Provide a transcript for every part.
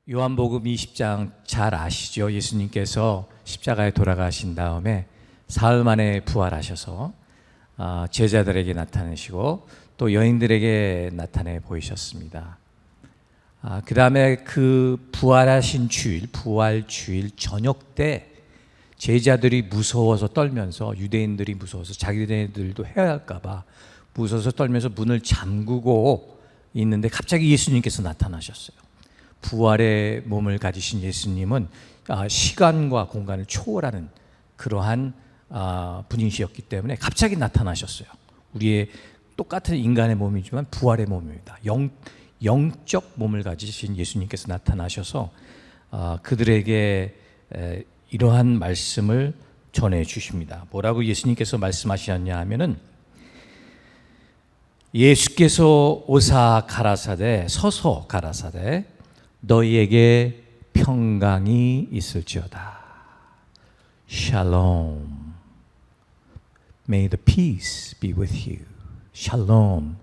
요한복음 20장 잘 아시죠? 예수님께서 십자가에 돌아가신 다음에 사흘 만에 부활하셔서 제자들에게 나타내시고 또 여인들에게 나타내 보이셨습니다. 그 다음에 그 부활하신 주일, 부활 주일 저녁 때 제자들이 무서워서 떨면서, 유대인들이 무서워서 자기네들도 해야 할까봐 무서워서 떨면서 문을 잠그고 있는데 갑자기 예수님께서 나타나셨어요. 부활의 몸을 가지신 예수님은 시간과 공간을 초월하는 그러한 분이셨기 때문에 갑자기 나타나셨어요. 우리의 똑같은 인간의 몸이지만 부활의 몸입니다. 영적 몸을 가지신 예수님께서 나타나셔서 그들에게 이러한 말씀을 전해 주십니다. 뭐라고 예수님께서 말씀하셨냐 하면은, 예수께서 오사 가라사대, 서서 가라사대 너희에게 평강이 있을지어다. Shalom. May the peace be with you. Shalom.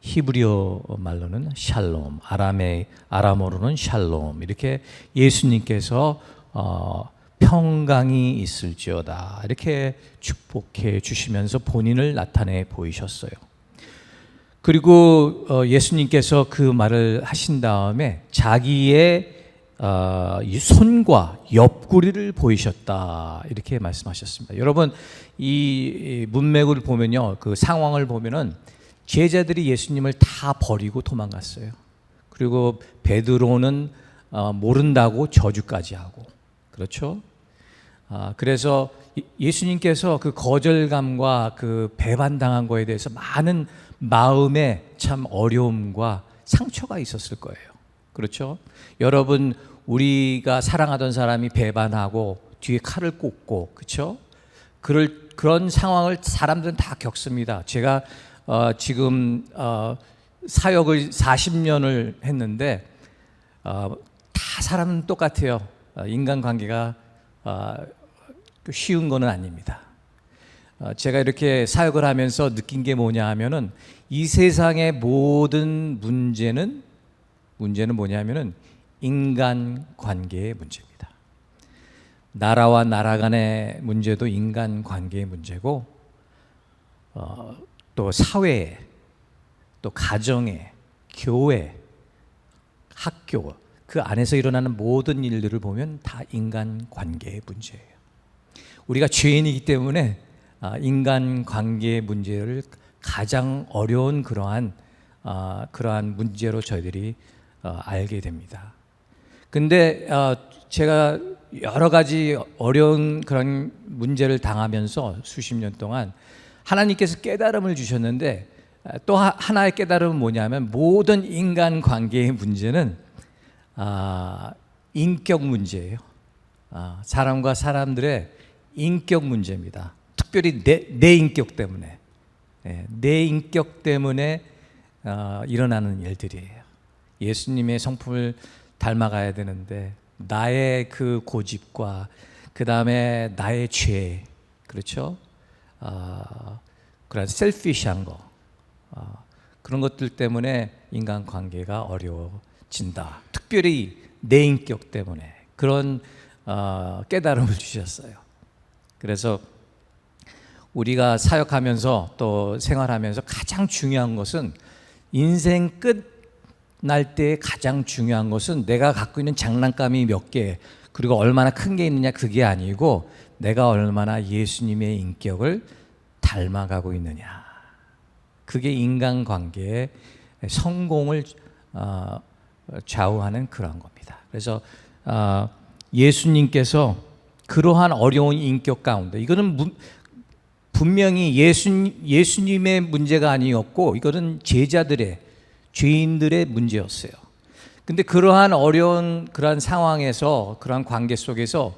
히브리어 말로는 샬롬, 아람어로는 샬롬. 이렇게 예수님께서 평강이 있을지어다 이렇게 축복해 주시면서 본인을 나타내 보이셨어요. 그리고 예수님께서 그 말을 하신 다음에 자기의 손과 옆구리를 보이셨다 이렇게 말씀하셨습니다. 여러분, 이 문맥을 보면요, 그 상황을 보면은 제자들이 예수님을 다 버리고 도망갔어요. 그리고 베드로는 모른다고 저주까지 하고, 그렇죠? 그래서 예수님께서 그 거절감과 그 배반당한 거에 대해서 많은 마음에 참 어려움과 상처가 있었을 거예요. 그렇죠? 여러분, 우리가 사랑하던 사람이 배반하고 뒤에 칼을 꽂고, 그렇죠? 그런 상황을 사람들은 다 겪습니다. 제가 지금 사역을 40년을 했는데 다 사람은 똑같아요. 인간관계가 쉬운 거는 아닙니다. 제가 이렇게 사역을 하면서 느낀 게 뭐냐 하면은, 이 세상의 모든 문제는 뭐냐면은 인간관계의 문제입니다. 나라와 나라 간의 문제도 인간관계의 문제고, 또 사회에, 또 가정에, 교회, 학교, 그 안에서 일어나는 모든 일들을 보면 다 인간관계의 문제예요. 우리가 죄인이기 때문에 인간관계의 문제를 가장 어려운 그러한 문제로 저희들이 알게 됩니다. 근데 제가 여러 가지 어려운 그런 문제를 당하면서 수십 년 동안 하나님께서 깨달음을 주셨는데, 또 하나의 깨달음은 뭐냐면, 모든 인간관계의 문제는 인격 문제예요. 사람과 사람들의 인격 문제입니다. 특별히 내 인격 때문에, 내 인격 때문에 일어나는 일들이에요. 예수님의 성품을 닮아가야 되는데 나의 그 고집과 그 다음에 나의 죄, 그렇죠? 그런 셀피시한 거, 그런 것들 때문에 인간관계가 어려워진다. 특별히 내 인격 때문에 그런 깨달음을 주셨어요. 그래서 우리가 사역하면서 또 생활하면서 가장 중요한 것은, 인생 끝날 때 가장 중요한 것은 내가 갖고 있는 장난감이 몇 개, 그리고 얼마나 큰 게 있느냐, 그게 아니고 내가 얼마나 예수님의 인격을 닮아가고 있느냐. 그게 인간관계의 성공을 좌우하는 그런 겁니다. 그래서 예수님께서 그러한 어려운 인격 가운데, 이거는 분명히 예수님의 문제가 아니었고, 이거는 제자들의, 죄인들의 문제였어요. 근데 그러한 어려운 그러한 상황에서, 그러한 관계 속에서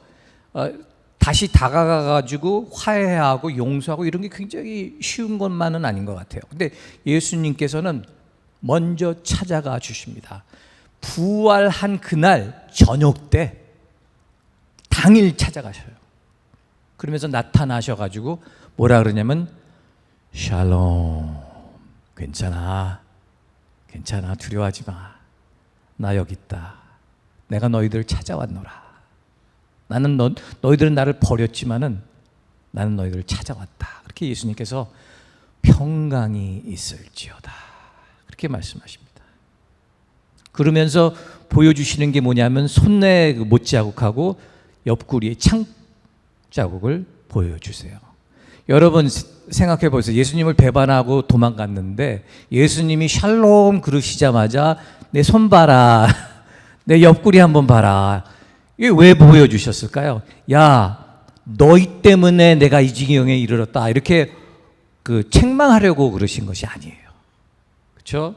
다시 다가가가지고 화해하고 용서하고 이런 게 굉장히 쉬운 것만은 아닌 것 같아요. 근데 예수님께서는 먼저 찾아가 주십니다. 부활한 그날 저녁 때 당일 찾아가셔요. 그러면서 나타나셔가지고 뭐라 그러냐면, 샬롬, 괜찮아, 두려워하지 마, 나 여기 있다, 내가 너희들을 찾아왔노라. 나는 너희들은 나를 버렸지만은 나는 너희들을 찾아왔다. 그렇게 예수님께서 평강이 있을지어다. 그렇게 말씀하십니다. 그러면서 보여주시는 게 뭐냐면 손내 못자국하고 옆구리의 창자국을 보여주세요. 여러분 생각해 보세요. 예수님을 배반하고 도망갔는데 예수님이 샬롬 그러시자마자 내 손 봐라. 내 옆구리 한번 봐라. 이게 왜 보여주셨을까요? 야, 너희 때문에 내가 이 지경에 이르렀다. 이렇게 책망하려고 그러신 것이 아니에요. 그렇죠?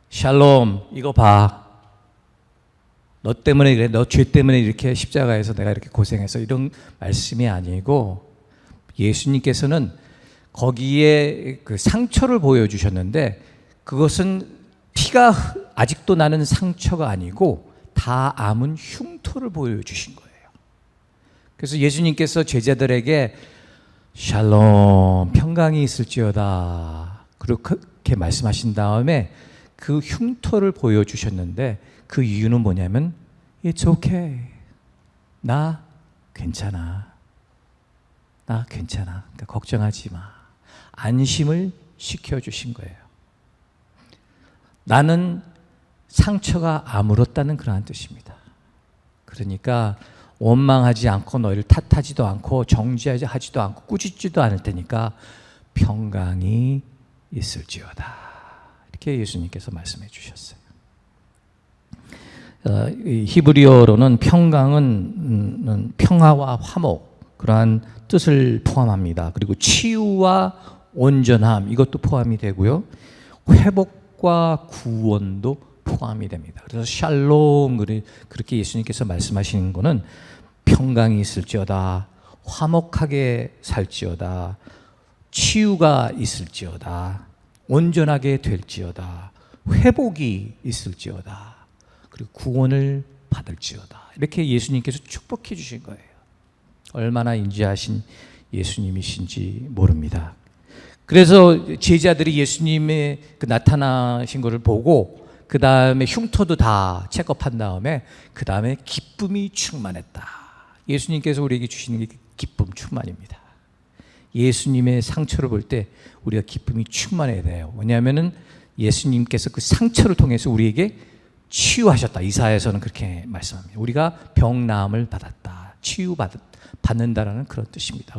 샬롬, 이거 봐. 너 때문에 그래. 너 죄 때문에 이렇게 십자가에서 내가 이렇게 고생해서 이런 말씀이 아니고 예수님께서는 거기에 그 상처를 보여주셨는데 그것은 피가 아직도 나는 상처가 아니고 다 암은 흉터를 보여주신 거예요. 그래서 예수님께서 제자들에게 샬롬 평강이 있을지어다 그렇게 말씀하신 다음에 그 흉터를 보여주셨는데 그 이유는 뭐냐면 It's okay. 나 괜찮아. 나 괜찮아. 그러니까 걱정하지 마. 안심을 시켜주신 거예요. 나는 상처가 아물었다는 그러한 뜻입니다. 그러니까 원망하지 않고 너희를 탓하지도 않고 정죄하지도 않고 꾸짖지도 않을 테니까 평강이 있을지어다. 이렇게 예수님께서 말씀해 주셨어요. 히브리어로는 평강은 평화와 화목 그러한 뜻을 포함합니다. 그리고 치유와 온전함 이것도 포함이 되고요. 회복과 구원도 포함이 됩니다. 그래서 샬롬 그렇게 예수님께서 말씀하시는 것은 평강이 있을지어다, 화목하게 살지어다, 치유가 있을지어다, 온전하게 될지어다, 회복이 있을지어다, 그리고 구원을 받을지어다. 이렇게 예수님께서 축복해 주신 거예요. 얼마나 인자하신 예수님이신지 모릅니다. 그래서 제자들이 예수님의 그 나타나신 것을 보고 그 다음에 흉터도 다 체크한 다음에 그 다음에 기쁨이 충만했다. 예수님께서 우리에게 주시는 게 기쁨 충만입니다. 예수님의 상처를 볼 때 우리가 기쁨이 충만해야 돼요. 왜냐하면 예수님께서 그 상처를 통해서 우리에게 치유하셨다. 이사야에서는 그렇게 말씀합니다. 우리가 병 나음을 받았다. 치유받는다라는 그런 뜻입니다.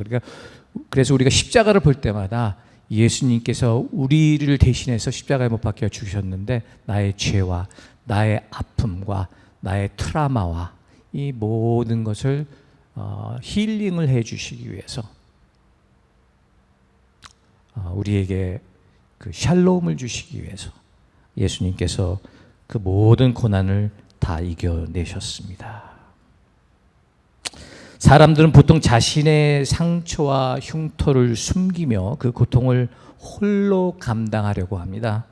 그래서 우리가 십자가를 볼 때마다 예수님께서 우리를 대신해서 십자가에 못 박혀 죽으셨는데 나의 죄와 나의 아픔과 나의 트라우마와 이 모든 것을 힐링을 해 주시기 위해서 우리에게 그 샬롬을 주시기 위해서 예수님께서 그 모든 고난을 다 이겨내셨습니다. 사람들은 보통 자신의 상처와 흉터를 숨기며 그 고통을 홀로 감당하려고 합니다.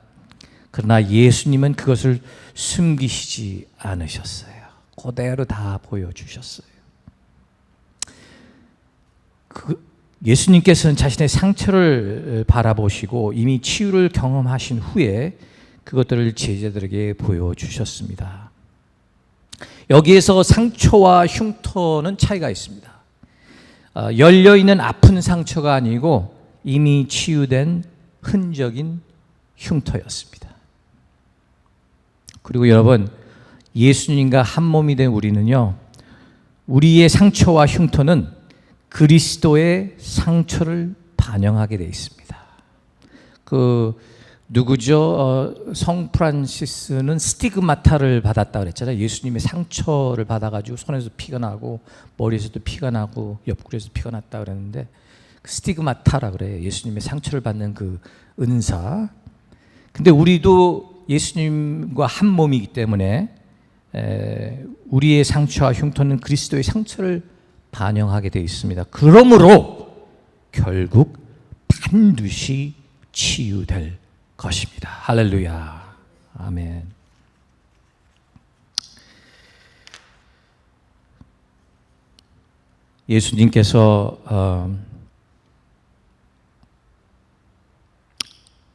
그러나 예수님은 그것을 숨기시지 않으셨어요. 그대로 다 보여주셨어요. 예수님께서는 자신의 상처를 바라보시고 이미 치유를 경험하신 후에 그것들을 제자들에게 보여주셨습니다. 여기에서 상처와 흉터는 차이가 있습니다. 열려있는 아픈 상처가 아니고 이미 치유된 흔적인 흉터였습니다. 그리고 여러분, 예수님과 한 몸이 된 우리는요, 우리의 상처와 흉터는 그리스도의 상처를 반영하게 되어 있습니다. 누구죠? 성 프란시스는 스티그마타를 받았다 그랬잖아요. 예수님의 상처를 받아가지고 손에서 피가 나고 머리에서도 피가 나고 옆구리에서 피가 났다 그랬는데 스티그마타라 그래요. 예수님의 상처를 받는 그 은사. 근데 우리도 예수님과 한 몸이기 때문에 우리의 상처와 흉터는 그리스도의 상처를 반영하게 되어 있습니다. 그러므로 결국 반드시 치유될 것입니다. 할렐루야. 아멘. 예수님께서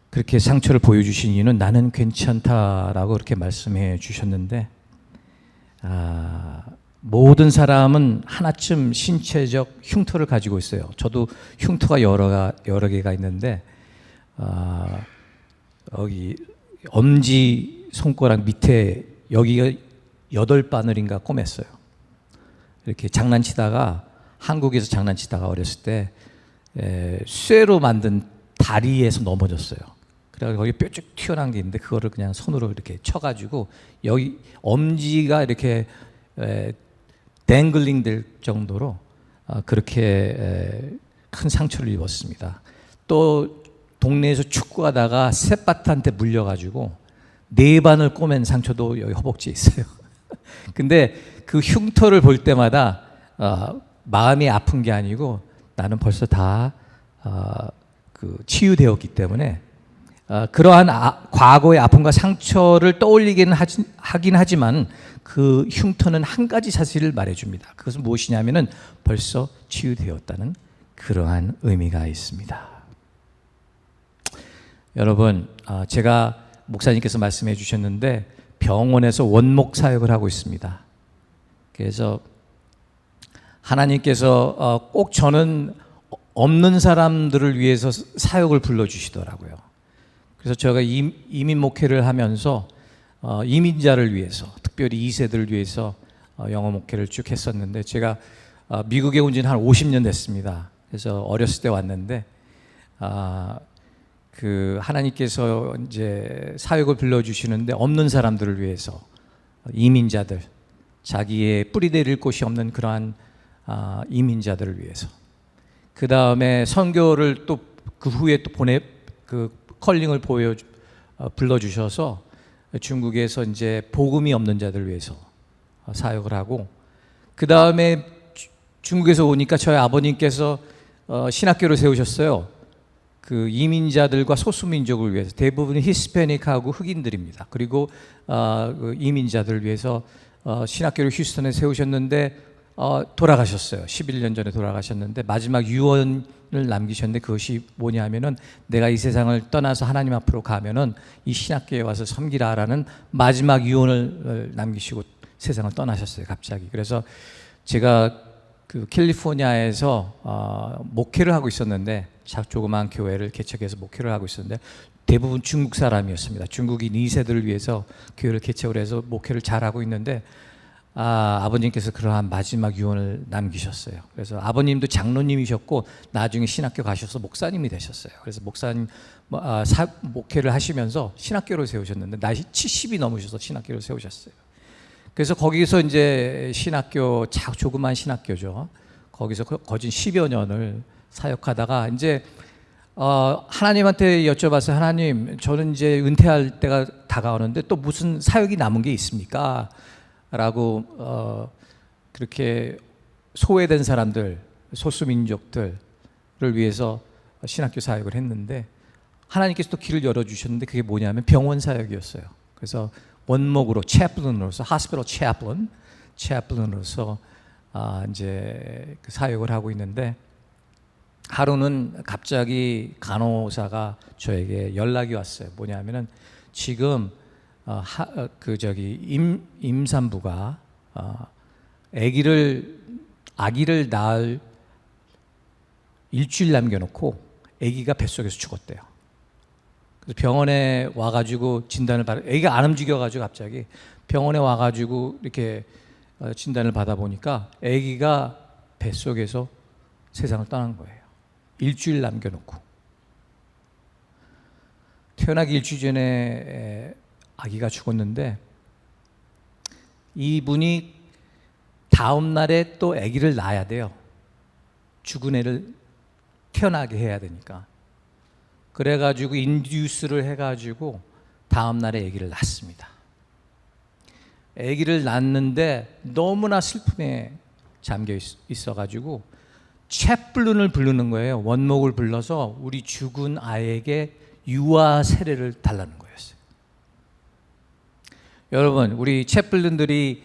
그렇게 상처를 보여주신 이유는 나는 괜찮다라고 그렇게 말씀해 주셨는데 모든 사람은 하나쯤 신체적 흉터를 가지고 있어요. 저도 흉터가 여러 개가 있는데 여기 엄지 손가락 밑에 여기가 8바늘인가 꼬맸어요. 이렇게 장난치다가 한국에서 장난치다가 어렸을 때 쇠로 만든 다리에서 넘어졌어요. 그래서 거기 뾰족 튀어나온 게 있는데 그거를 그냥 손으로 이렇게 쳐가지고 여기 엄지가 이렇게 댕글링 될 정도로 그렇게 큰 상처를 입었습니다. 또 동네에서 축구하다가 쌻바트한테 물려가지고 4바늘 꼬맨 상처도 여기 허벅지에 있어요. 근데 그 흉터를 볼 때마다 마음이 아픈 게 아니고 나는 벌써 다 치유되었기 때문에 그러한 과거의 아픔과 상처를 떠올리기는 하긴 하지만 그 흉터는 한 가지 사실을 말해줍니다. 그것은 무엇이냐면은 벌써 치유되었다는 그러한 의미가 있습니다. 여러분, 제가 목사님께서 말씀해 주셨는데 병원에서 원목 사역을 하고 있습니다. 그래서 하나님께서 꼭 저는 없는 사람들을 위해서 사역을 불러주시더라고요. 그래서 제가 이민 목회를 하면서 이민자를 위해서, 특별히 2세들을 위해서 영어 목회를 쭉 했었는데 제가 미국에 온 지는 한 50년 됐습니다. 그래서 어렸을 때 왔는데 그 하나님께서 이제 사역을 불러주시는데 없는 사람들을 위해서, 이민자들, 자기의 뿌리 내릴 곳이 없는 그러한 이민자들을 위해서, 그 다음에 선교를 또 그 후에 또 컬링을 불러주셔서 중국에서 이제 복음이 없는 자들을 위해서 사역을 하고, 그 다음에 중국에서 오니까 저희 아버님께서 신학교를 세우셨어요. 그 이민자들과 소수민족을 위해서, 대부분 히스패닉하고 흑인들입니다. 그리고 그 이민자들을 위해서 신학교를 휴스턴에 세우셨는데 돌아가셨어요. 11년 전에 돌아가셨는데 마지막 유언을 남기셨는데 그것이 뭐냐면은 내가 이 세상을 떠나서 하나님 앞으로 가면은 이 신학교에 와서 섬기라라는 마지막 유언을 남기시고 세상을 떠나셨어요. 갑자기. 그래서 제가 그 캘리포니아에서 목회를 하고 있었는데, 조그마한 교회를 개척해서 목회를 하고 있었는데 대부분 중국 사람이었습니다. 중국인 2세들을 위해서 교회를 개척을 해서 목회를 잘하고 있는데 아버님께서 그러한 마지막 유언을 남기셨어요. 그래서 아버님도 장로님이셨고 나중에 신학교 가셔서 목사님이 되셨어요. 그래서 목사님 목회를 하시면서 신학교를 세우셨는데 나이 70이 넘으셔서 신학교를 세우셨어요. 그래서 거기서 이제 신학교, 조그만 신학교죠. 거기서 거진 10여 년을 사역하다가 이제 하나님한테 여쭤봤어요. 하나님, 저는 이제 은퇴할 때가 다가오는데 또 무슨 사역이 남은 게 있습니까? 라고 그렇게 소외된 사람들, 소수민족들을 위해서 신학교 사역을 했는데 하나님께서 또 길을 열어주셨는데 그게 뭐냐면 병원 사역이었어요. 그래서 원목으로 채플린으로서, 하스피털 채플린으로서 이제 그 사역을 하고 있는데, 하루는 갑자기 간호사가 저에게 연락이 왔어요. 뭐냐면은 지금 임산부가 아기를 낳을 일주일 남겨놓고 아기가 뱃속에서 죽었대요. 그래서 병원에 와가지고 진단을 받아, 아기가 안 움직여가지고 갑자기 병원에 와가지고 이렇게 진단을 받아보니까 아기가 뱃속에서 세상을 떠난 거예요. 일주일 남겨놓고. 태어나기 일주일 전에 아기가 죽었는데 이분이 다음 날에 또 아기를 낳아야 돼요. 죽은 애를 태어나게 해야 되니까. 그래가지고 인듀스를 해가지고 다음 날에 아기를 낳습니다. 아기를 낳는데 너무나 슬픔에 잠겨 있어가지고 채플린을 부르는 거예요. 원목을 불러서 우리 죽은 아이에게 유아 세례를 달라는 거였어요. 여러분, 우리 채플린들이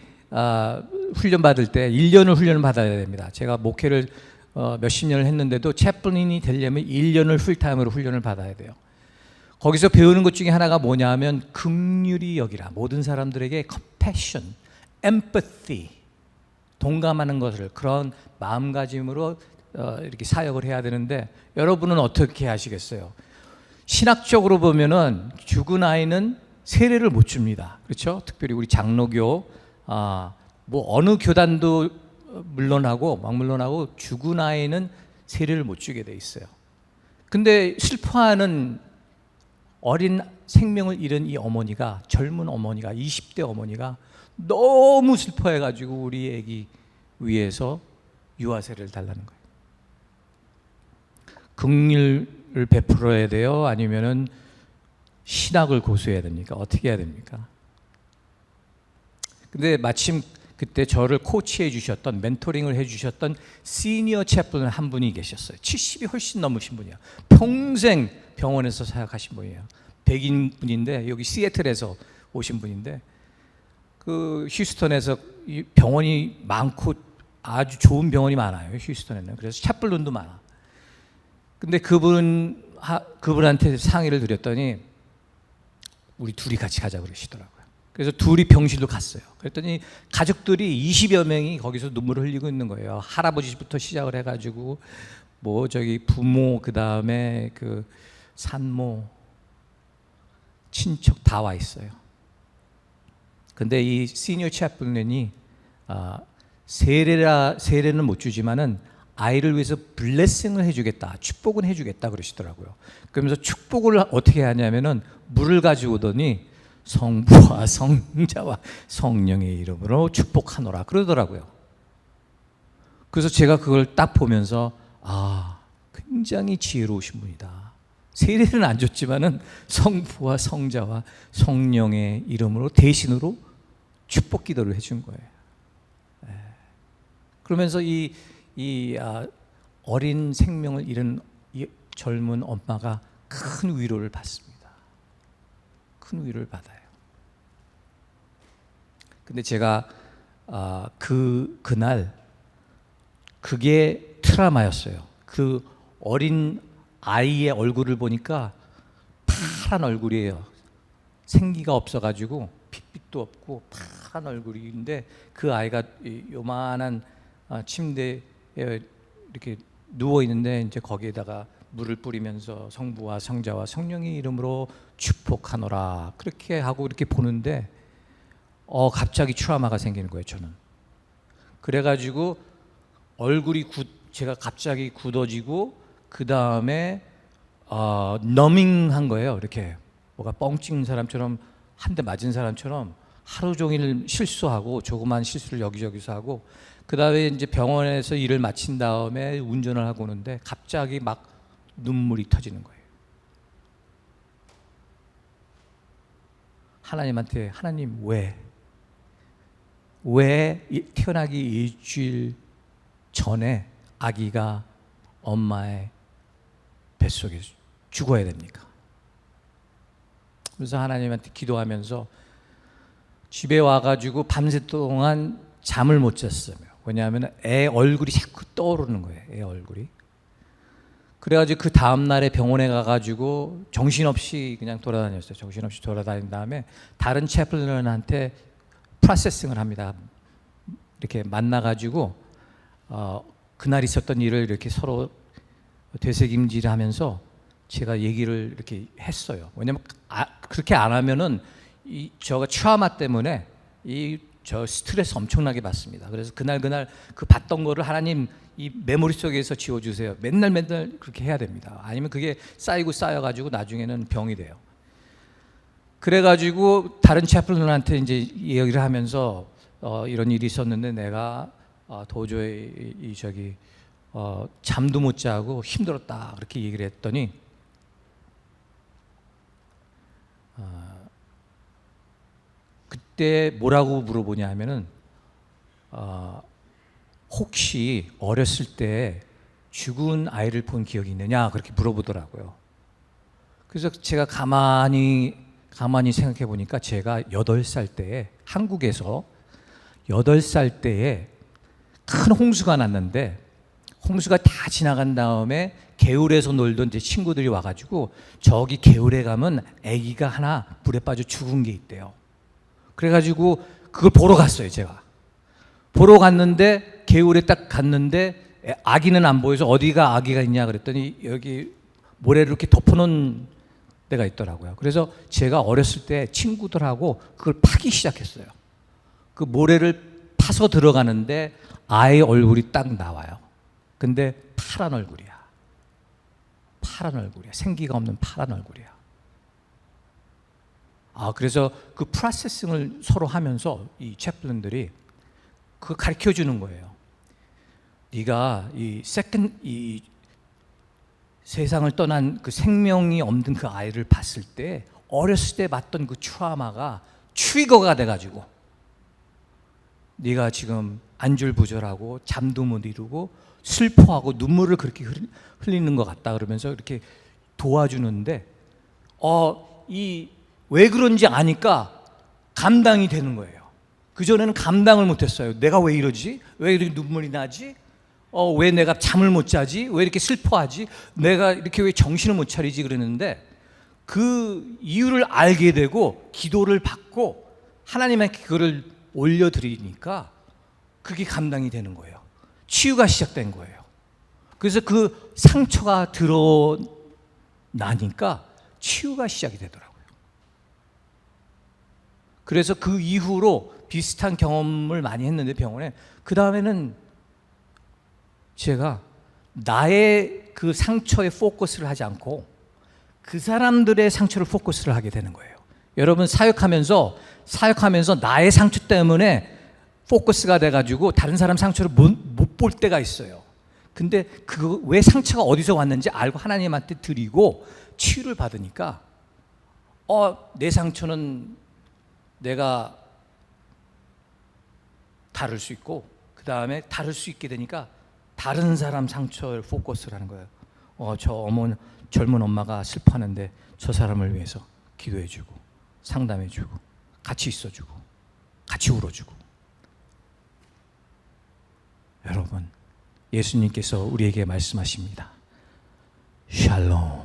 훈련 받을 때 1년을 훈련을 받아야 됩니다. 제가 목회를 몇십 년을 했는데도 채플린이 되려면 1년을 풀타임으로 훈련을 받아야 돼요. 거기서 배우는 것 중에 하나가 뭐냐면 긍휼히 여기라. 모든 사람들에게 compassion, empathy, 동감하는 것을, 그런 마음가짐으로 이렇게 사역을 해야 되는데, 여러분은 어떻게 하시겠어요? 신학적으로 보면은 죽은 아이는 세례를 못 줍니다. 그렇죠? 특별히 우리 장로교, 뭐 어느 교단도 물론하고 죽은 아이는 세례를 못 주게 돼 있어요. 근데 슬퍼하는 어린 생명을 잃은 이 어머니가, 젊은 어머니가, 20대 어머니가 너무 슬퍼해가지고 우리 애기 위해서 유아세를 달라는 거예요. 긍휼을 베풀어야 돼요? 아니면은 신학을 고수해야 됩니까? 어떻게 해야 됩니까? 근데 마침 그때 저를 코치해 주셨던, 멘토링을 해 주셨던 시니어 채플은 한 분이 계셨어요. 70이 훨씬 넘으신 분이야. 평생 병원에서 사역하신 분이에요. 백인 분인데, 여기 시애틀에서 오신 분인데, 그 휴스턴에서 병원이 많고 아주 좋은 병원이 많아요, 휴스턴에는. 그래서 채플론도 많아. 근데 그분한테 상의를 드렸더니 우리 둘이 같이 가자고 그러시더라고요. 그래서 둘이 병실로 갔어요. 그랬더니 가족들이 20여 명이 거기서 눈물을 흘리고 있는 거예요. 할아버지부터 시작을 해가지고 뭐 저기 부모, 그 다음에 그 산모, 친척 다 와 있어요. 근데 이 시니어 채플린이 세례는 못 주지만은 아이를 위해서 블레싱을 해주겠다, 축복은 해주겠다 그러시더라고요. 그러면서 축복을 어떻게 하냐면은 물을 가지고 오더니 성부와 성자와 성령의 이름으로 축복하노라 그러더라고요. 그래서 제가 그걸 딱 보면서 굉장히 지혜로우신 분이다. 세례는 안 줬지만은 성부와 성자와 성령의 이름으로 대신으로 축복 기도를 해준 거예요. 그러면서 이 어린 생명을 잃은 이 젊은 엄마가 큰 위로를 받습니다. 큰 위로를 받아요. 근데 제가 그날 그게 트라우마였어요. 그 어린 아이의 얼굴을 보니까 파란 얼굴이에요. 생기가 없어가지고 핏빛도 없고 파란 얼굴인데, 그 아이가 요만한 침대에 이렇게 누워 있는데, 이제 거기에다가 물을 뿌리면서 성부와 성자와 성령의 이름으로 축복하노라 그렇게 하고 이렇게 보는데, 갑자기 트라우마가 생기는 거예요, 저는. 그래가지고 얼굴이 제가 갑자기 굳어지고, 그 다음에 너밍한 거예요. 이렇게 뭐가 뻥 찍는 사람처럼, 한 대 맞은 사람처럼 하루 종일 실수하고, 조그만 실수를 여기저기서 하고, 그 다음에 이제 병원에서 일을 마친 다음에 운전을 하고 오는데 갑자기 막 눈물이 터지는 거예요. 하나님한테, 하나님 왜 태어나기 일주일 전에 아기가 엄마의 뱃속에 죽어야 됩니까? 그래서 하나님한테 기도하면서 집에 와가지고 밤새 동안 잠을 못 잤어요. 왜냐하면 애 얼굴이 자꾸 떠오르는 거예요. 애 얼굴이. 그래가지고 그 다음날에 병원에 가가지고 정신없이 그냥 돌아다녔어요. 정신없이 돌아다닌 다음에 다른 채플린한테 프로세싱을 합니다. 이렇게 만나가지고 그날 있었던 일을 이렇게 서로 되새김질하면서 제가 얘기를 이렇게 했어요. 왜냐면 그렇게 안 하면은 저가 트라우마 때문에 저 스트레스 엄청나게 받습니다. 그래서 그날 그 받던 거를 하나님 이 메모리 속에서 지워주세요. 맨날 그렇게 해야 됩니다. 아니면 그게 쌓여가지고 나중에는 병이 돼요. 그래가지고 다른 채플린한테 이제 얘기를 하면서 이런 일이 있었는데 내가 도저히 잠도 못 자고 힘들었다 그렇게 얘기를 했더니 그때 뭐라고 물어보냐 하면은 혹시 어렸을 때 죽은 아이를 본 기억이 있느냐 그렇게 물어보더라고요. 그래서 제가 가만히 생각해 보니까 제가 8살 때에 한국에서 8살 때에 큰 홍수가 났는데, 홍수가 다 지나간 다음에 개울에서 놀던 제 친구들이 와가지고 저기 개울에 가면 아기가 하나 물에 빠져 죽은 게 있대요. 그래가지고 그걸 보러 갔어요. 제가 보러 갔는데 개울에 딱 갔는데 아기는 안 보여서 어디가 아기가 있냐 그랬더니 여기 모래를 이렇게 덮어놓은 데가 있더라고요. 그래서 제가 어렸을 때 친구들하고 그걸 파기 시작했어요. 그 모래를 파서 들어가는데 아이의 얼굴이 딱 나와요. 근데 파란 얼굴이야. 파란 얼굴이야. 생기가 없는 파란 얼굴이야. 그래서 그 프로세싱을 서로 하면서 이 채플린들이 그거 가르쳐 주는 거예요. 네가 이 세상을 떠난 그 생명이 없는 그 아이를 봤을 때 어렸을 때 봤던 그 트라우마가 트리거가 돼가지고 네가 지금 안절부절하고 잠도 못 이루고 슬퍼하고 눈물을 그렇게 흘리는 것 같다 그러면서 이렇게 도와주는데 왜 그런지 아니까 감당이 되는 거예요. 그전에는 감당을 못했어요. 내가 왜 이러지? 왜 이렇게 눈물이 나지? 왜 내가 잠을 못 자지? 왜 이렇게 슬퍼하지? 내가 이렇게 왜 정신을 못 차리지? 그랬는데 그 이유를 알게 되고 기도를 받고 하나님께 그거를 올려드리니까 그게 감당이 되는 거예요. 치유가 시작된 거예요. 그래서 그 상처가 드러나니까 치유가 시작이 되더라고요. 그래서 그 이후로 비슷한 경험을 많이 했는데 병원에 그 다음에는 제가 나의 그 상처에 포커스를 하지 않고 그 사람들의 상처를 포커스를 하게 되는 거예요. 여러분 사역하면서 나의 상처 때문에 포커스가 돼가지고 다른 사람 상처를 못 볼 때가 있어요. 근데 그 왜 상처가 어디서 왔는지 알고 하나님한테 드리고 치유를 받으니까 내 상처는 내가 다룰 수 있고 그 다음에 다룰 수 있게 되니까 다른 사람 상처를 포커스를 하는 거예요. 젊은 엄마가 슬퍼하는데 저 사람을 위해서 기도해주고 상담해주고 같이 있어주고 같이 울어주고. 여러분, 예수님께서 우리에게 말씀하십니다. 샬롬,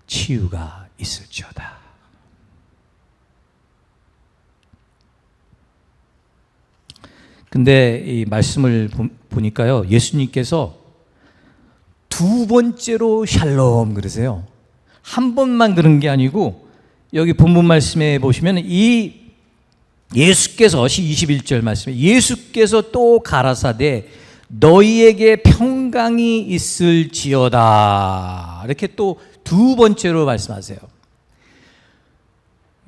치유가 있을지어다. 근데 이 말씀을 보니까요, 예수님께서 두 번째로 샬롬 그러세요. 한 번만 그런 게 아니고 여기 본문 말씀에 보시면 이 예수께서 21절 말씀에 예수께서 또 가라사대 너희에게 평강이 있을지어다. 이렇게 또 두 번째로 말씀하세요.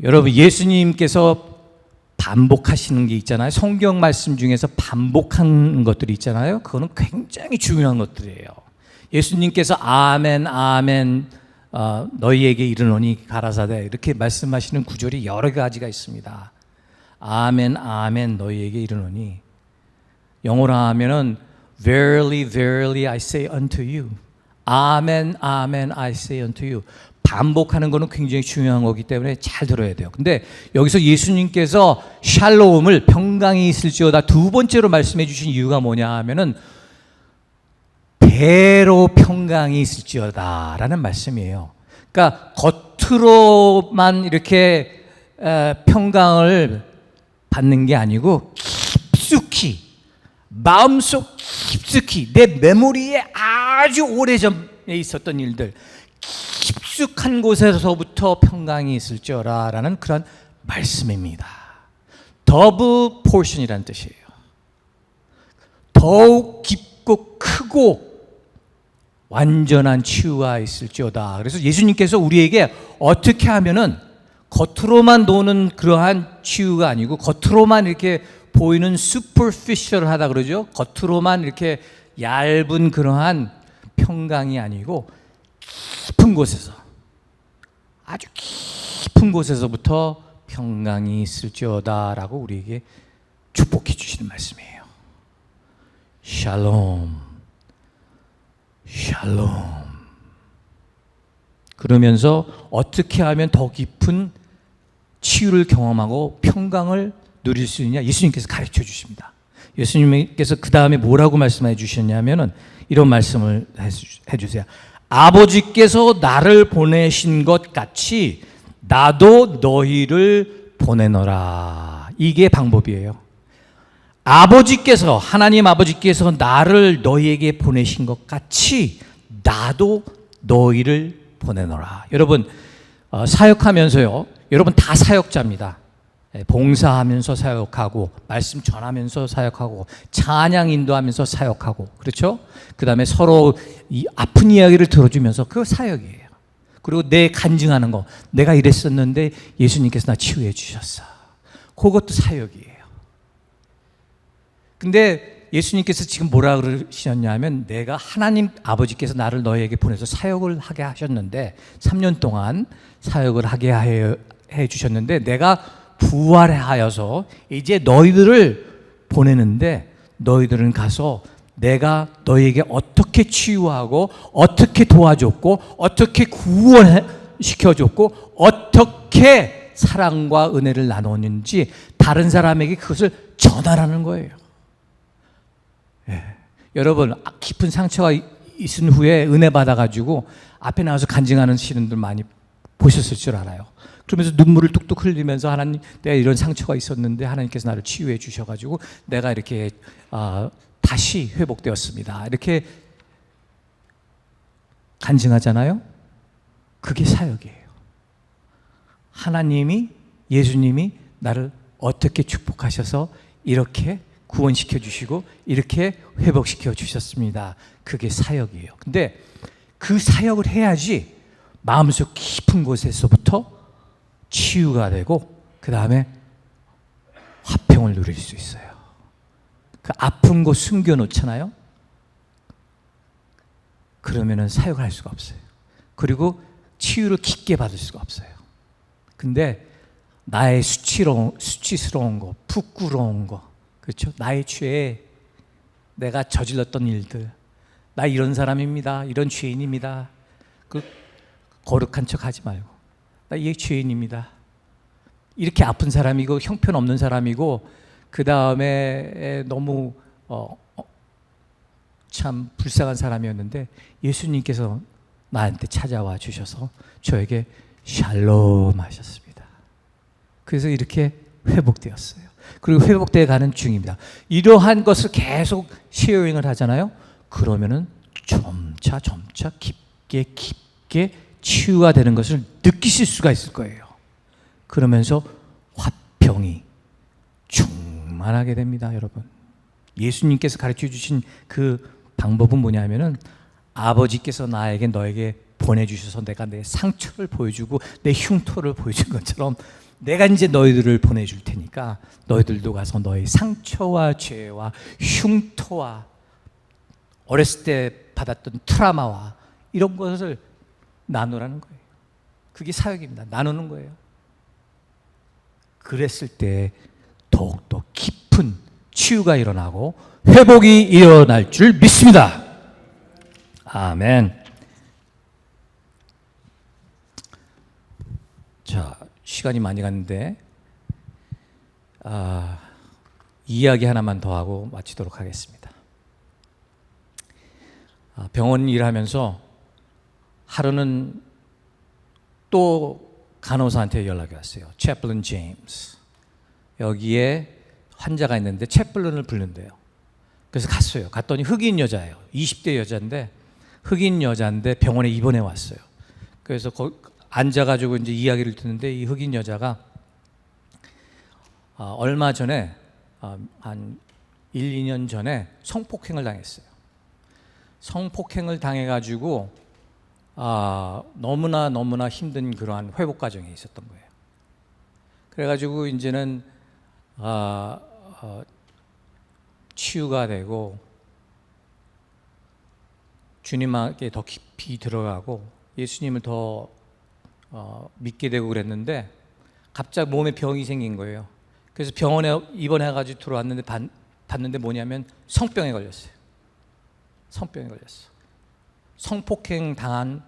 여러분, 예수님께서 반복하시는 게 있잖아요. 성경 말씀 중에서 반복하는 것들이 있잖아요. 그거는 굉장히 중요한 것들이에요. 예수님께서 아멘 아멘 너희에게 이르노니 가라사대 이렇게 말씀하시는 구절이 여러 가지가 있습니다. 아멘 아멘 너희에게 이르노니 영어로 하면은 verily verily I say unto you. 아멘 아멘 I say unto you. 반복하는 것은 굉장히 중요한 거기 때문에 잘 들어야 돼요. 근데 여기서 예수님께서 샬롬을 평강이 있을지어다 두 번째로 말씀해 주신 이유가 뭐냐 하면은 배로 평강이 있을지어다 라는 말씀이에요. 그러니까 겉으로만 이렇게 평강을 받는 게 아니고 깊숙이 마음속 깊숙이 내 메모리에 아주 오래전에 있었던 일들 깊숙한 곳에서부터 평강이 있을지어라 라는 그런 말씀입니다. 더블 포션이라는 뜻이에요. 더욱 깊고 크고 완전한 치유가 있을지어다. 그래서 예수님께서 우리에게 어떻게 하면은 겉으로만 도는 그러한 치유가 아니고 겉으로만 이렇게 보이는 superficial하다 그러죠. 겉으로만 이렇게 얇은 그러한 평강이 아니고 깊은 곳에서 아주 깊은 곳에서부터 평강이 있을지어다라고 우리에게 축복해 주시는 말씀이에요. 샬롬, 샬롬. 그러면서 어떻게 하면 더 깊은 치유를 경험하고 평강을 누릴 수 있냐? 예수님께서 가르쳐 주십니다. 예수님께서 그 다음에 뭐라고 말씀해 주셨냐면은 이런 말씀을 해 주세요. 아버지께서 나를 보내신 것 같이 나도 너희를 보내노라. 이게 방법이에요. 아버지께서, 하나님 아버지께서 나를 너희에게 보내신 것 같이 나도 너희를 보내노라. 여러분, 사역하면서요, 여러분 다 사역자입니다. 봉사하면서 사역하고, 말씀 전하면서 사역하고, 찬양 인도하면서 사역하고, 그렇죠? 그 다음에 서로 이 아픈 이야기를 들어주면서, 그거 사역이에요. 그리고 내 간증하는 거, 내가 이랬었는데 예수님께서 나 치유해 주셨어. 그것도 사역이에요. 근데 예수님께서 지금 뭐라 그러셨냐면, 내가 하나님 아버지께서 나를 너희에게 보내서 사역을 하게 하셨는데, 3년 동안 사역을 하게 해 주셨는데, 내가 부활하여서 이제 너희들을 보내는데, 너희들은 가서 내가 너희에게 어떻게 치유하고, 어떻게 도와줬고, 어떻게 구원시켜줬고, 어떻게 사랑과 은혜를 나눴는지 다른 사람에게 그것을 전하라는 거예요. 여러분, 깊은 상처가 있은 후에 은혜 받아가지고 앞에 나와서 간증하는 신인들 많이 보셨을 줄 알아요. 그러면서 눈물을 뚝뚝 흘리면서, 하나님, 내가 이런 상처가 있었는데 하나님께서 나를 치유해 주셔가지고 내가 이렇게 다시 회복되었습니다. 이렇게 간증하잖아요. 그게 사역이에요. 하나님이, 예수님이 나를 어떻게 축복하셔서 이렇게 구원시켜 주시고 이렇게 회복시켜 주셨습니다. 그게 사역이에요. 근데 그 사역을 해야지 마음속 깊은 곳에서부터 치유가 되고, 그 다음에 화평을 누릴 수 있어요. 그 아픈 곳 숨겨놓잖아요. 그러면은 사역을 할 수가 없어요. 그리고 치유를 깊게 받을 수가 없어요. 근데 나의 수치스러운 거, 부끄러운 거, 그렇죠? 나의 죄, 내가 저질렀던 일들, 나 이런 사람입니다, 이런 죄인입니다. 그 거룩한 척 하지 말고, 나 이 죄인입니다. 이렇게 아픈 사람이고 형편없는 사람이고, 그 다음에 너무 참 불쌍한 사람이었는데 예수님께서 나한테 찾아와 주셔서 저에게 샬롬 하셨습니다. 그래서 이렇게 회복되었어요. 그리고 회복되어 가는 중입니다. 이러한 것을 계속 시여행을 하잖아요. 그러면은 점차 깊게 치유가 되는 것을 느끼실 수가 있을 거예요. 그러면서 화평이 충만하게 됩니다, 여러분. 예수님께서 가르쳐 주신 그 방법은 뭐냐면은, 아버지께서 나에게 너에게 보내주셔서 내가 내 상처를 보여주고 내 흉터를 보여준 것처럼 내가 이제 너희들을 보내줄 테니까 너희들도 가서 너의 상처와 죄와 흉터와 어렸을 때 받았던 트라우마와 이런 것을 나누라는 거예요. 그게 사역입니다. 나누는 거예요. 그랬을 때 더욱더 깊은 치유가 일어나고 회복이 일어날 줄 믿습니다. 아멘. 자, 시간이 많이 갔는데 이야기 하나만 더 하고 마치도록 하겠습니다. 병원 일하면서 하루는 또 간호사한테 연락이 왔어요. 채플린 제임스. 여기에 환자가 있는데 채플린을 부른대요. 그래서 갔어요. 갔더니 흑인 여자예요. 20대 여자인데, 흑인 여자인데 병원에 입원해 왔어요. 그래서 앉아가지고 이제 이야기를 듣는데, 이 흑인 여자가 얼마 전에 한 1, 2년 전에 성폭행을 당했어요. 성폭행을 당해가지고 너무나 힘든 그러한 회복 과정에 있었던 거예요. 그래가지고 이제는 치유가 되고 주님에게 더 깊이 들어가고 예수님을 더 믿게 되고 그랬는데, 갑자기 몸에 병이 생긴 거예요. 그래서 병원에 입원해가지고 들어왔는데 봤는데 뭐냐면 성병에 걸렸어요. 성병에 걸렸어. 성폭행 당한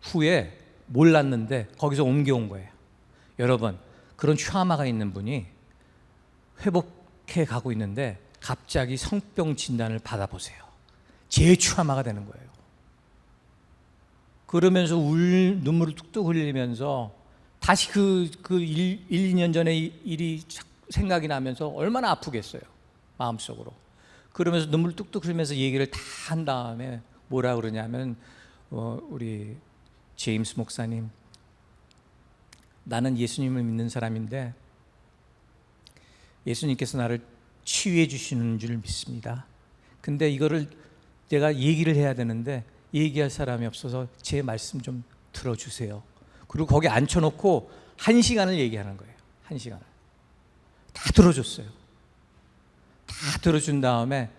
후에 몰랐는데 거기서 옮겨온 거예요. 여러분, 그런 트라우마가 있는 분이 회복해 가고 있는데 갑자기 성병 진단을 받아보세요. 재트라우마가 되는 거예요. 그러면서 눈물을 뚝뚝 흘리면서 다시 2년 전의 일이 생각이 나면서 얼마나 아프겠어요, 마음속으로. 그러면서 눈물 뚝뚝 흘리면서 얘기를 다 한 다음에 뭐라 그러냐면, 우리 제임스 목사님, 나는 예수님을 믿는 사람인데 예수님께서 나를 치유해 주시는 줄 믿습니다. 근데 이거를 내가 얘기를 해야 되는데 얘기할 사람이 없어서 제 말씀 좀 들어주세요. 그리고 거기 앉혀놓고 1시간을 얘기하는 거예요. 1시간을 다 들어줬어요. 다 들어준 다음에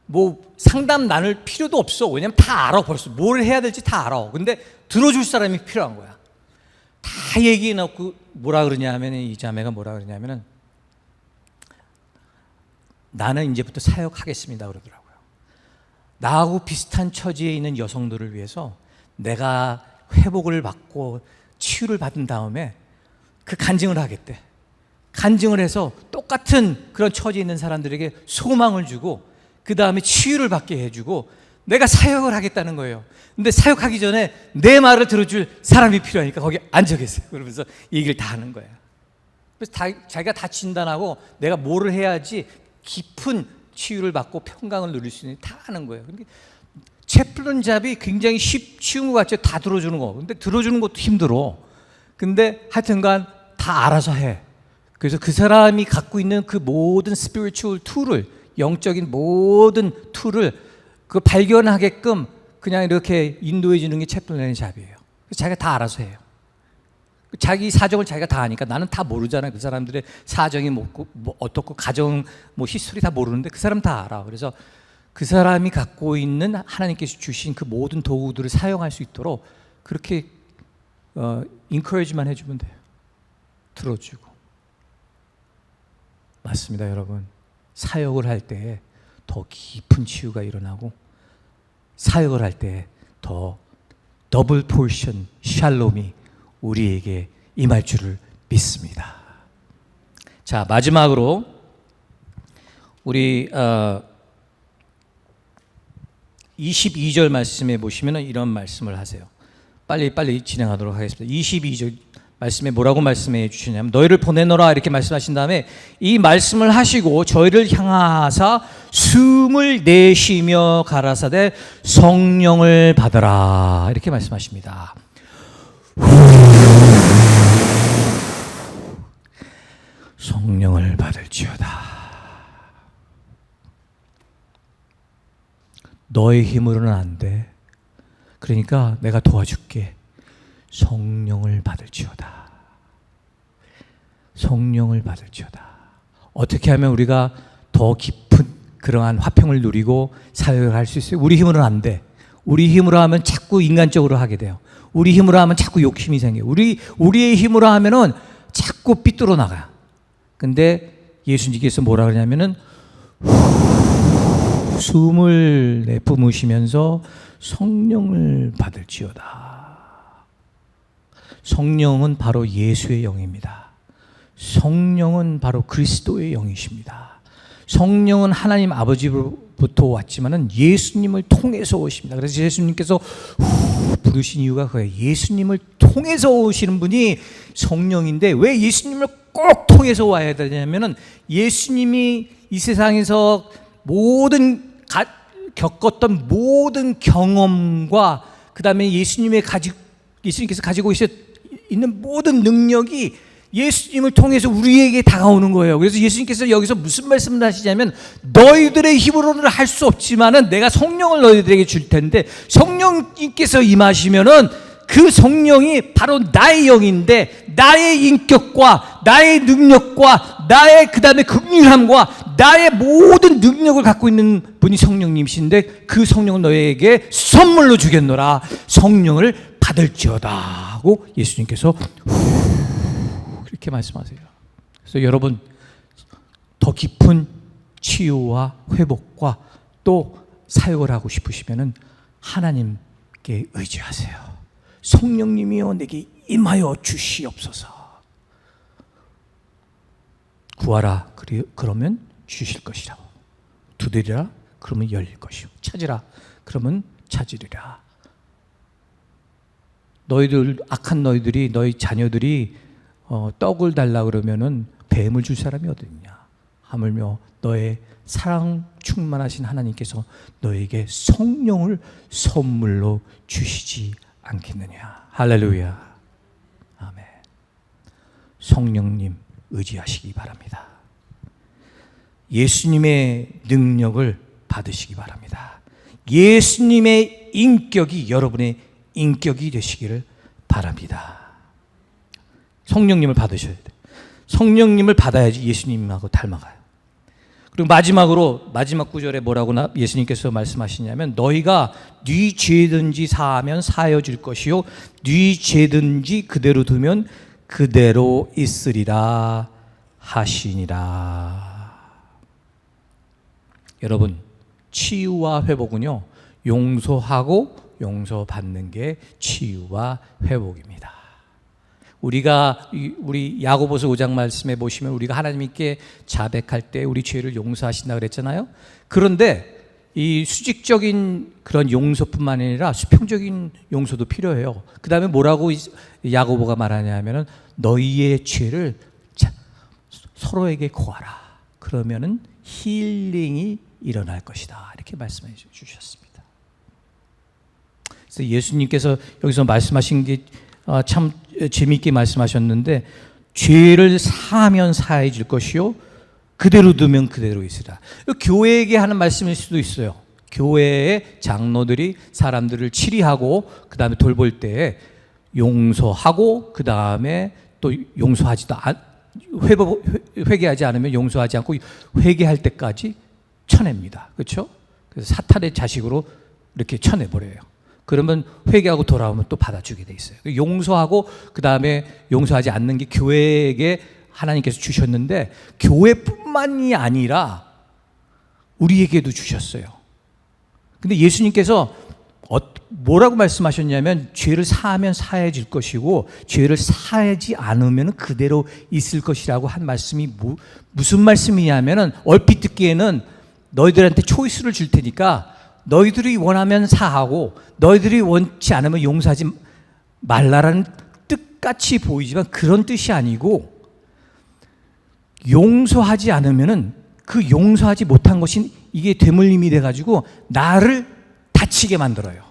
뭐 상담 나눌 필요도 없어. 왜냐면 다 알아. 벌써 뭘 해야 될지 다 알아. 근데 들어줄 사람이 필요한 거야. 다 얘기해놓고 뭐라 그러냐면, 이 자매가 뭐라 그러냐면은, 나는 이제부터 사역하겠습니다 그러더라고요. 나하고 비슷한 처지에 있는 여성들을 위해서 내가 회복을 받고 치유를 받은 다음에 그 간증을 하겠대. 간증을 해서 똑같은 그런 처지에 있는 사람들에게 소망을 주고 그 다음에 치유를 받게 해주고 내가 사역을 하겠다는 거예요. 근데 사역하기 전에 내 말을 들어줄 사람이 필요하니까 거기 앉아 계세요. 그러면서 얘기를 다 하는 거야. 그래서 자기가 다 진단하고 내가 뭐를 해야지 깊은 치유를 받고 평강을 누릴 수 있는지 다 하는 거예요. 그러니까 채플런 잡이 굉장히 쉬운 것 같죠. 다 들어주는 거. 근데 들어주는 것도 힘들어. 근데 하여튼간 다 알아서 해. 그래서 그 사람이 갖고 있는 그 모든 스피리추얼 툴을, 영적인 모든 툴을 그 발견하게끔 그냥 이렇게 인도해 주는 게 채플런의 잡이에요. 그래서 자기가 다 알아서 해요. 자기 사정을 자기가 다 아니까. 나는 다 모르잖아요. 그 사람들의 사정이 뭐 어떻고 가정 뭐 히스토리 다 모르는데 그 사람 다 알아. 그래서 그 사람이 갖고 있는 하나님께서 주신 그 모든 도구들을 사용할 수 있도록 그렇게 인커리지만 해주면 돼요. 들어주고. 맞습니다, 여러분. 사역을 할 때 더 깊은 치유가 일어나고 사역을 할 때 더 더블 포션 샬롬이 우리에게 임할 줄을 믿습니다. 자, 마지막으로 우리 22절 말씀에 보시면 이런 말씀을 하세요. 빨리 진행하도록 하겠습니다. 22절 말씀에 뭐라고 말씀해 주시냐면, 너희를 보내노라 이렇게 말씀하신 다음에 이 말씀을 하시고 저희를 향하사 숨을 내쉬며 가라사대 성령을 받으라 이렇게 말씀하십니다. 성령을 받을지어다. 너의 힘으로는 안 돼. 그러니까 내가 도와줄게. 성령을 받을지어다. 성령을 받을지어다. 어떻게 하면 우리가 더 깊은 그러한 화평을 누리고 사역을 할 수 있어요? 우리 힘으로는 안 돼. 우리 힘으로 하면 자꾸 인간적으로 하게 돼요. 우리 힘으로 하면 자꾸 욕심이 생겨요. 우리의 힘으로 하면은 자꾸 삐뚤어 나가요. 근데 예수님께서 뭐라 그러냐면은 숨을 내뿜으시면서 성령을 받을지어다. 성령은 바로 예수의 영입니다. 성령은 바로 그리스도의 영이십니다. 성령은 하나님 아버지로부터 왔지만은 예수님을 통해서 오십니다. 그래서 예수님께서 부르신 이유가 그거예요. 예수님을 통해서 오시는 분이 성령인데 왜 예수님을 꼭 통해서 와야 되냐면은 예수님이 이 세상에서 겪었던 모든 경험과 그 다음에 예수님께서 가지고 있는 모든 능력이 예수님을 통해서 우리에게 다가오는 거예요. 그래서 예수님께서 여기서 무슨 말씀을 하시냐면, 너희들의 힘으로는 할 수 없지만은 내가 성령을 너희들에게 줄 텐데 성령님께서 임하시면은 그 성령이 바로 나의 영인데 나의 인격과 나의 능력과 나의 그 다음에 긍휼함과 나의 모든 능력을 갖고 있는 분이 성령님이신데 그 성령을 너희에게 선물로 주겠노라. 성령을 받을지어다 하고 예수님께서 이렇게 말씀하세요. 그래서 여러분 더 깊은 치유와 회복과 또 사역을 하고 싶으시면은 하나님께 의지하세요. 성령님이여 내게 임하여 주시옵소서. 구하라 그러면 주실 것이라. 두드리라 그러면 열릴 것이요. 찾으라 그러면 찾으리라. 악한 너희들이 너희 자녀들이 떡을 달라 그러면은 뱀을 줄 사람이 어디 있냐? 하물며 너의 사랑 충만하신 하나님께서 너에게 성령을 선물로 주시지 않겠느냐. 할렐루야. 아멘. 성령님 의지하시기 바랍니다. 예수님의 능력을 받으시기 바랍니다. 예수님의 인격이 여러분의 인격이 되시기를 바랍니다. 성령님을 받으셔야 돼요. 성령님을 받아야지 예수님하고 닮아가요. 그리고 마지막으로 마지막 구절에 뭐라고 예수님께서 말씀하시냐면 너희가 네 죄든지 사하면 사하여 줄 것이요 네 죄든지 그대로 두면 그대로 있으리라 하시니라. 여러분, 치유와 회복은요 용서하고 용서받는 게 치유와 회복입니다. 우리 야고보서 5장 말씀에 보시면 우리가 하나님께 자백할 때 우리 죄를 용서하신다 그랬잖아요. 그런데 이 수직적인 그런 용서뿐만 아니라 수평적인 용서도 필요해요. 그 다음에 뭐라고 야고보가 말하냐면은 너희의 죄를 서로에게 고하라. 그러면은 힐링이 일어날 것이다. 이렇게 말씀해 주셨습니다. 그래서 예수님께서 여기서 말씀하신 게 참 재미있게 말씀하셨는데 죄를 사하면 사해 줄 것이요 그대로 두면 그대로 있으라. 교회에게 하는 말씀일 수도 있어요. 교회의 장로들이 사람들을 치리하고 그 다음에 돌볼 때에 용서하고 그 다음에 또 용서하지도 회개하지 않으면 용서하지 않고 회개할 때까지 쳐냅니다. 그렇죠? 그래서 사탄의 자식으로 이렇게 쳐내버려요. 그러면 회개하고 돌아오면 또 받아주게 돼 있어요. 용서하고 그 다음에 용서하지 않는 게 교회에게 하나님께서 주셨는데 교회뿐만이 아니라 우리에게도 주셨어요. 근데 예수님께서 뭐라고 말씀하셨냐면 죄를 사하면 사해 줄 것이고 죄를 사하지 않으면 그대로 있을 것이라고 한 말씀이 무슨 말씀이냐면 얼핏 듣기에는 너희들한테 초이스를 줄 테니까 너희들이 원하면 사하고 너희들이 원치 않으면 용서하지 말라라는 뜻같이 보이지만 그런 뜻이 아니고 용서하지 않으면은 그 용서하지 못한 것이 이게 되물림이 돼가지고 나를 다치게 만들어요.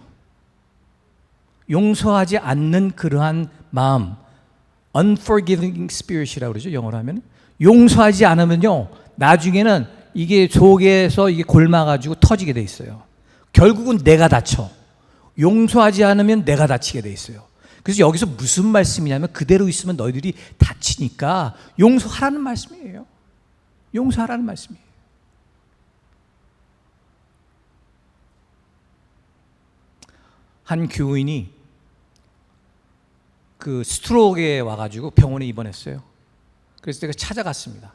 용서하지 않는 그러한 마음, unforgiving spirit이라고 그러죠. 영어로 하면 용서하지 않으면요 나중에는 이게 속에서 이게 골마가지고 터지게 돼 있어요. 결국은 내가 다쳐. 용서하지 않으면 내가 다치게 돼 있어요. 그래서 여기서 무슨 말씀이냐면 그대로 있으면 너희들이 다치니까 용서하라는 말씀이에요. 용서하라는 말씀이에요. 한 교인이 그 스트로크에 와가지고 병원에 입원했어요. 그래서 제가 찾아갔습니다.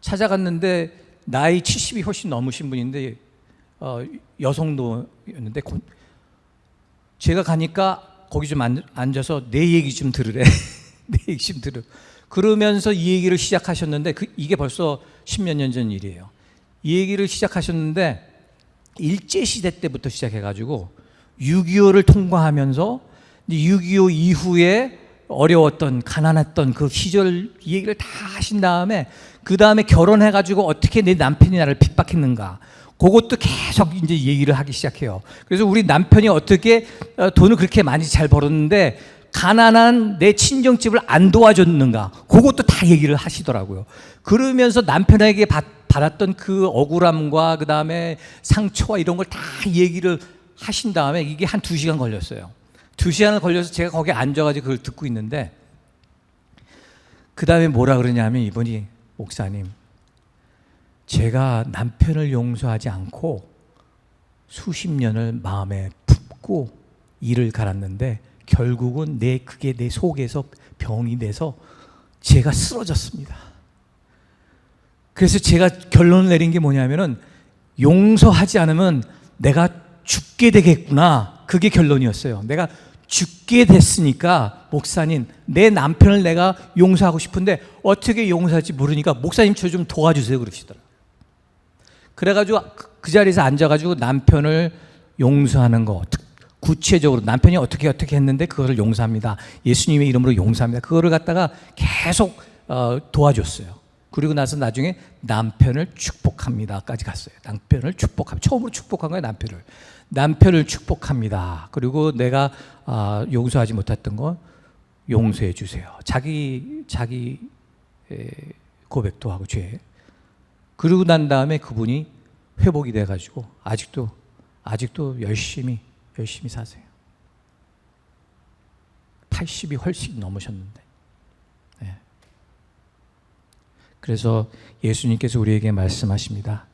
찾아갔는데 나이 70이 훨씬 넘으신 분인데 여성도였는데 제가 가니까 거기 좀 앉아서 내 얘기 좀 들으래. 내 얘기 좀 들으. 그러면서 이 얘기를 시작하셨는데 이게 벌써 10몇 년 전 일이에요. 이 얘기를 시작하셨는데 일제시대 때부터 시작해가지고 6.25를 통과하면서 6.25 이후에 어려웠던 가난했던 그 시절 이 얘기를 다 하신 다음에 그 다음에 결혼해가지고 어떻게 내 남편이 나를 핍박했는가 그것도 계속 이제 얘기를 하기 시작해요. 그래서 우리 남편이 어떻게 돈을 그렇게 많이 잘 벌었는데 가난한 내 친정집을 안 도와줬는가 그것도 다 얘기를 하시더라고요. 그러면서 남편에게 받았던 그 억울함과 그 다음에 상처와 이런 걸 다 얘기를 하신 다음에 이게 한 2시간 걸렸어요. 2시간을 걸려서 제가 거기 앉아가지고 그걸 듣고 있는데 그 다음에 뭐라 그러냐면 이분이 목사님 제가 남편을 용서하지 않고 수십 년을 마음에 품고 이를 갈았는데 결국은 그게 내 속에서 병이 돼서 제가 쓰러졌습니다. 그래서 제가 결론을 내린 게 뭐냐면은 용서하지 않으면 내가 죽게 되겠구나. 그게 결론이었어요. 내가 죽게 됐으니까 목사님 내 남편을 내가 용서하고 싶은데 어떻게 용서할지 모르니까 목사님 저 좀 도와주세요 그러시더라고요. 그래가지고 그 자리에서 앉아가지고 남편을 용서하는 거 구체적으로 남편이 어떻게 했는데 그거를 용서합니다. 예수님의 이름으로 용서합니다. 그거를 갖다가 계속 도와줬어요. 그리고 나서 나중에 남편을 축복합니다까지 갔어요. 남편을 축복합니다. 처음으로 축복한 거예요. 남편을 축복합니다. 그리고 내가 용서하지 못했던 건 용서해 주세요. 자기 고백도 하고 죄. 그러고 난 다음에 그분이 회복이 돼가지고 아직도 열심히 사세요. 80이 훨씬 넘으셨는데. 네. 그래서 예수님께서 우리에게 말씀하십니다.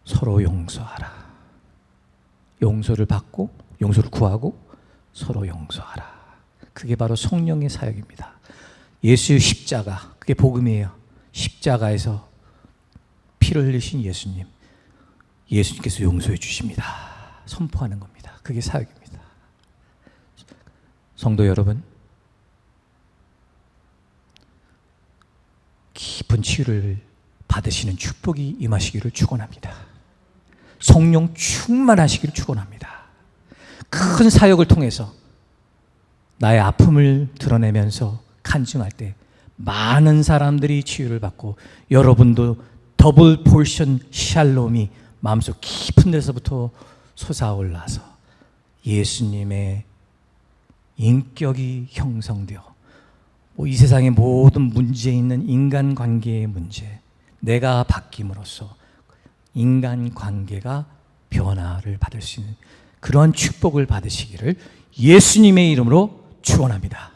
서로 용서하라. 용서를 받고 용서를 구하고 서로 용서하라. 그게 바로 성령의 사역입니다. 예수의 십자가, 그게 복음이에요. 십자가에서 피를 흘리신 예수님께서 용서해 주십니다. 선포하는 겁니다. 그게 사역입니다. 성도 여러분, 깊은 치유를 받으시는 축복이 임하시기를 축원합니다. 성령 충만하시기를 축원합니다. 큰 사역을 통해서 나의 아픔을 드러내면서 간증할 때 많은 사람들이 치유를 받고 여러분도 더블 포션 샬롬이 마음속 깊은 데서부터 솟아올라서 예수님의 인격이 형성되어 이 세상의 모든 문제 있는 인간관계의 문제, 내가 바뀜으로써 인간관계가 변화를 받을 수 있는 그런 축복을 받으시기를 예수님의 이름으로 축원합니다.